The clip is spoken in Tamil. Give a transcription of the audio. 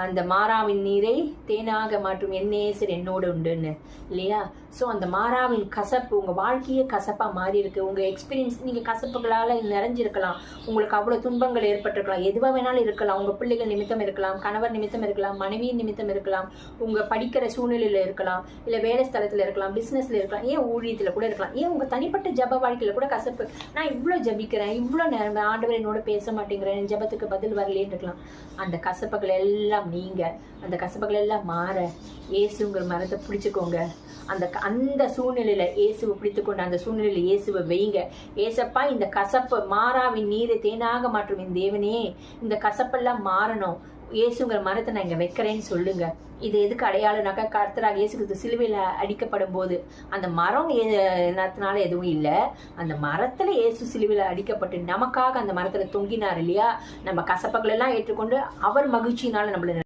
அந்த மாறாவின் நீரை தேனாக மாற்றும் என் நேசர் என்னோடு உண்டுன்னு இல்லையா? ஸோ அந்த மாறாவின் கசப்பு உங்கள் வாழ்க்கையே கசப்பாக மாறி இருக்கு. உங்கள் எக்ஸ்பீரியன்ஸ் நீங்கள் கசப்புகளால் நிறைஞ்சிருக்கலாம். உங்களுக்கு அவ்வளோ துன்பங்கள் ஏற்பட்டிருக்கலாம். எதுவாக வேணாலும் இருக்கலாம். உங்கள் பிள்ளைகள் நிமித்தம் இருக்கலாம், கணவர் நிமித்தம் இருக்கலாம், மனைவியின் நிமித்தம் இருக்கலாம், உங்கள் படிக்கிற சூழ்நிலையில் இருக்கலாம், இல்லை வேலை ஸ்தலத்தில் இருக்கலாம், பிஸ்னஸில் இருக்கலாம், ஏன் ஊழியத்தில் கூட இருக்கலாம், ஏன் உங்கள் தனிப்பட்ட ஜப வாழ்க்கையில் கூட கசப்பு. நான் இவ்வளோ ஜபிக்கிறேன், இவ்வளோ நேரம் ஆண்டவர் என்னோட பேச மாட்டேங்கிறேன், ஜபத்துக்கு பதில் வரலேன்னு இருக்கலாம். அந்த கசப்புகள் எல்லாம் நீங்க, அந்த கசப்புகள் எல்லாம் மாற இயேசுங்கிற மரத்தை பிடிச்சுக்கோங்க. அந்த சூழ்நிலையில இயேசுவை பிடித்துக்கொண்டு அந்த சூழ்நிலையில இயேசுவை வைங்க. ஏசப்பா, இந்த கசப்பு மாறாவின் நீரை தேனாக மாற்றும் என் தேவனே, இந்த கசப்பெல்லாம் மாறணும், இயேசுங்கிற மரத்தை நான் இங்க வைக்கிறேன்னு சொல்லுங்க. இது எதுக்கு அடையாளம்னாக்கா, கர்த்தராக இயேசு கிறிஸ்து சிலுவையில அடிக்கப்படும் போது அந்த மரம் என்னத்தினால எதுவும் இல்லை, அந்த மரத்துல இயேசு சிலுவையில அடிக்கப்பட்டு நமக்காக அந்த மரத்துல தொங்கினார் இல்லையா? நம்ம கசப்புகள் எல்லாம் ஏற்றுக்கொண்டு அவர் மகிழ்ச்சியினால நம்மள